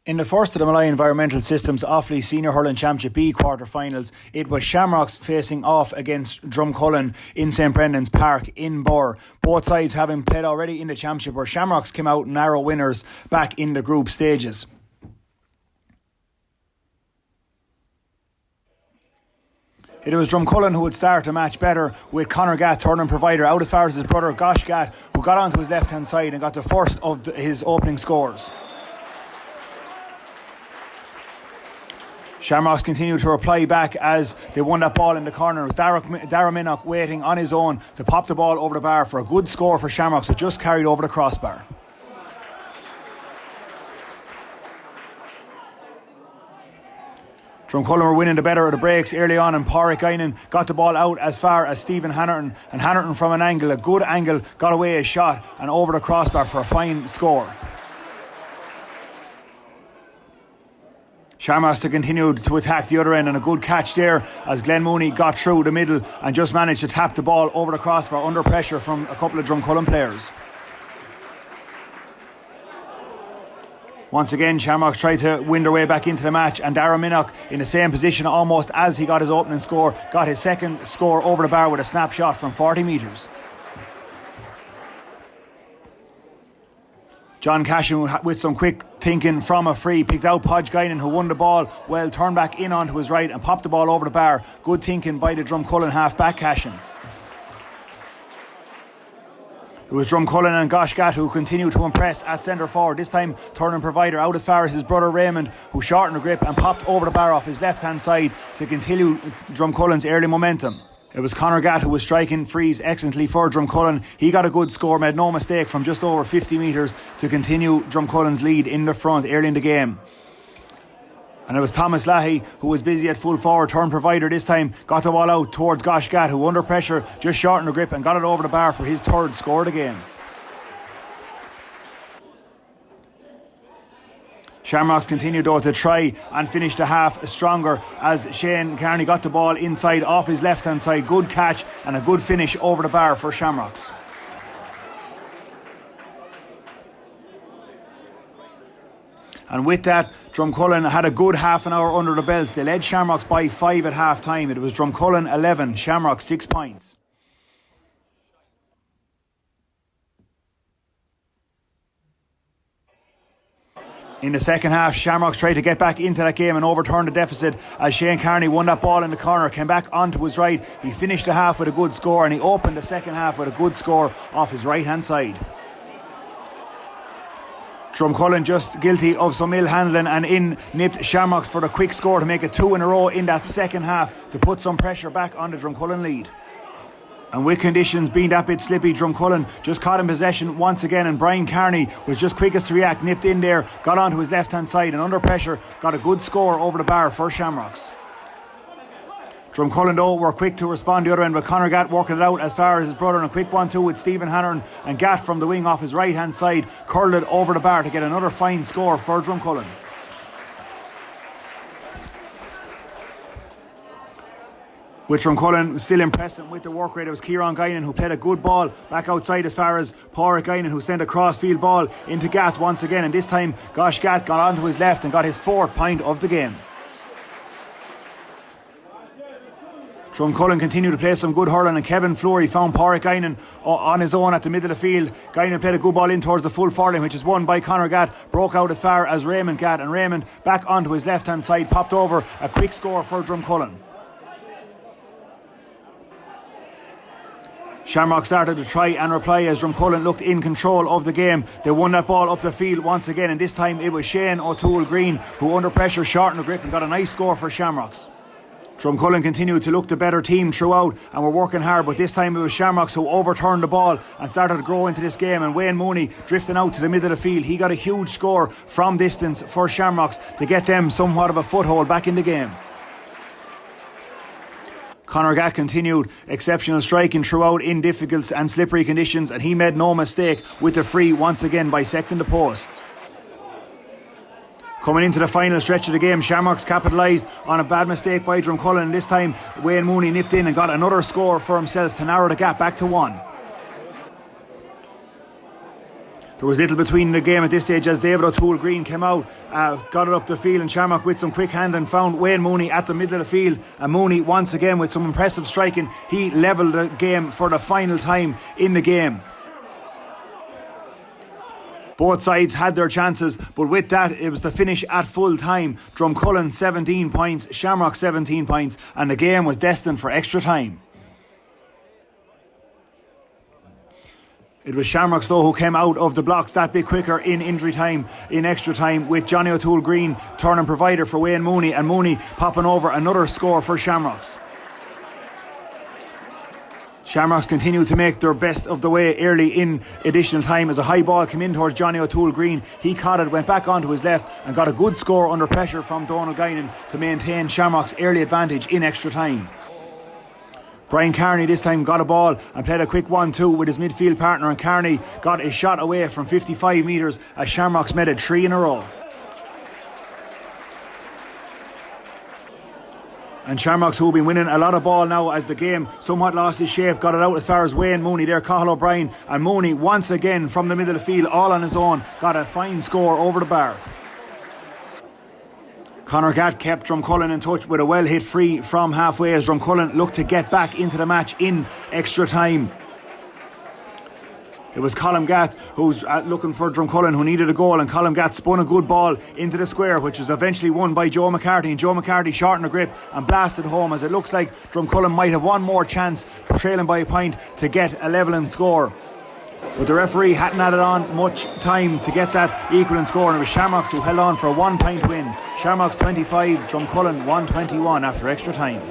In the first of the Malaya Environmental Systems Offaly Senior Hurling Championship B quarter-finals, it was Shamrocks facing off against Drumcullen in St Brendan's Park in Burr. Both sides having played already in the championship, where Shamrocks came out narrow winners back in the group stages. It was Drumcullen who would start the match better, with Conor Gatt, turning provider, out as far as his brother Gosh Gatt, who got onto his left-hand side and got the first of his opening scores. Shamrocks continued to reply back as they won that ball in the corner, with Dara Minnock waiting on his own to pop the ball over the bar for a good score for Shamrocks, who just carried over the crossbar. Drumcullen were winning the better of the breaks early on, and Pádraig Guinan got the ball out as far as Stephen Hannerton, and Hannerton from a good angle, got away a shot and over the crossbar for a fine score. Shamrocks continued to attack the other end, and a good catch there as Glenn Mooney got through the middle and just managed to tap the ball over the crossbar under pressure from a couple of Drumcullen players. Once again, Shamrocks tried to win their way back into the match, and Dara Minnock, in the same position almost as he got his opening score, got his second score over the bar with a snapshot from 40 metres. John Cashin, with some quick thinking from a free, picked out Pádraig Guinan, who won the ball well, turned back in onto his right and popped the ball over the bar. Good thinking by the Drumcullen half-back Cashin. It was Drumcullen and Gosh Gatt who continued to impress at centre forward, this time turning provider out as far as his brother Raymond, who shortened the grip and popped over the bar off his left-hand side to continue Drumcullen's early momentum. It was Conor Gatt who was striking frees excellently for Drumcullen. He got a good score, made no mistake, from just over 50 metres to continue Drumcullen's lead in the front early in the game. And it was Thomas Lahey, who was busy at full forward, turn provider this time, got the ball out towards Gosh Gatt, who under pressure just shortened the grip and got it over the bar for his third score of the game. Shamrocks continued though to try and finish the half stronger as Shane Kearney got the ball inside off his left hand side. Good catch and a good finish over the bar for Shamrocks. And with that, Drumcullen had a good half an hour under the belts. They led Shamrocks by 5 at half time. It was Drumcullen 11, Shamrocks 6 points. In the second half, Shamrocks tried to get back into that game and overturn the deficit as Shane Kearney won that ball in the corner, came back onto his right. He finished the half with a good score, and he opened the second half with a good score off his right-hand side. Drumcullen just guilty of some ill handling, and in nipped Shamrocks for the quick score to make it 2 in a row in that second half to put some pressure back on the Drumcullen lead. And with conditions being that bit slippy, Drumcullen just caught in possession once again, and Brian Kearney was just quickest to react, nipped in there, got onto his left-hand side, and under pressure got a good score over the bar for Shamrocks. Drumcullen though were quick to respond the other end, with Conor Gatt working it out as far as his brother, and a quick 1-2 with Stephen Hannerton, and Gatt from the wing off his right-hand side curled it over the bar to get another fine score for Drumcullen. With Drumcullen still impressing with the work rate, it was Kieran Guinan who played a good ball back outside as far as Pádraig Guinan, who sent a cross-field ball into Gatt once again, and this time Gosh Gatt got onto his left and got his 4th point of the game. Drumcullen continued to play some good hurling, and Kevin Fleury found Pádraig Guinan on his own at the middle of the field. Guinan played a good ball in towards the full forward line, which is won by Conor Gatt, broke out as far as Raymond Gatt, and Raymond back onto his left-hand side, popped over a quick score for Drumcullen. Shamrock started to try and reply as Drumcullen looked in control of the game. They won that ball up the field once again, and this time it was Shane O'Toole Green who under pressure shortened the grip and got a nice score for Shamrocks. Drumcullen continued to look the better team throughout and were working hard, but this time it was Shamrocks who overturned the ball and started to grow into this game, and Wayne Mooney drifting out to the middle of the field. He got a huge score from distance for Shamrocks to get them somewhat of a foothold back in the game. Conor Gatt continued exceptional striking throughout in difficult and slippery conditions, and he made no mistake with the free once again, bisecting the posts. Coming into the final stretch of the game, Shamrocks capitalised on a bad mistake by Drumcullen, and this time Wayne Mooney nipped in and got another score for himself to narrow the gap back to 1. There was little between the game at this stage as David O'Toole Green came out, got it up the field, and Shamrock with some quick handling found Wayne Mooney at the middle of the field, and Mooney once again with some impressive striking, he levelled the game for the final time in the game. Both sides had their chances, but with that it was the finish at full time. Drumcullen 17 points, Shamrock 17 points, and the game was destined for extra time. It was Shamrocks though who came out of the blocks that bit quicker in injury time, in extra time, with Johnny O'Toole Green turning provider for Wayne Mooney, and Mooney popping over another score for Shamrocks. Shamrocks continued to make their best of the way early in additional time as a high ball came in towards Johnny O'Toole Green. He caught it, went back onto his left and got a good score under pressure from Donald Guinan to maintain Shamrocks' early advantage in extra time. Brian Carney this time got a ball and played a quick 1-2 with his midfield partner, and Carney got a shot away from 55 metres as Shamrocks made it 3 in a row. And Shamrocks, who've been winning a lot of ball now as the game somewhat lost its shape, got it out as far as Wayne Mooney there, Cathal O'Brien, and Mooney once again from the middle of the field all on his own got a fine score over the bar. Conor Gatt kept Drumcullen in touch with a well hit free from halfway as Drumcullen looked to get back into the match in extra time. It was Colm Gatt who's looking for Drumcullen, who needed a goal, and Colm Gatt spun a good ball into the square, which was eventually won by Joe McCarthy, and Joe McCarthy shortened the grip and blasted home as it looks like Drumcullen might have one more chance, trailing by a point, to get a levelling score. But the referee hadn't added on much time to get that equaling score, and it was Shamrocks who held on for a 1 point win. Shamrocks 25, Drumcullen 121 after extra time.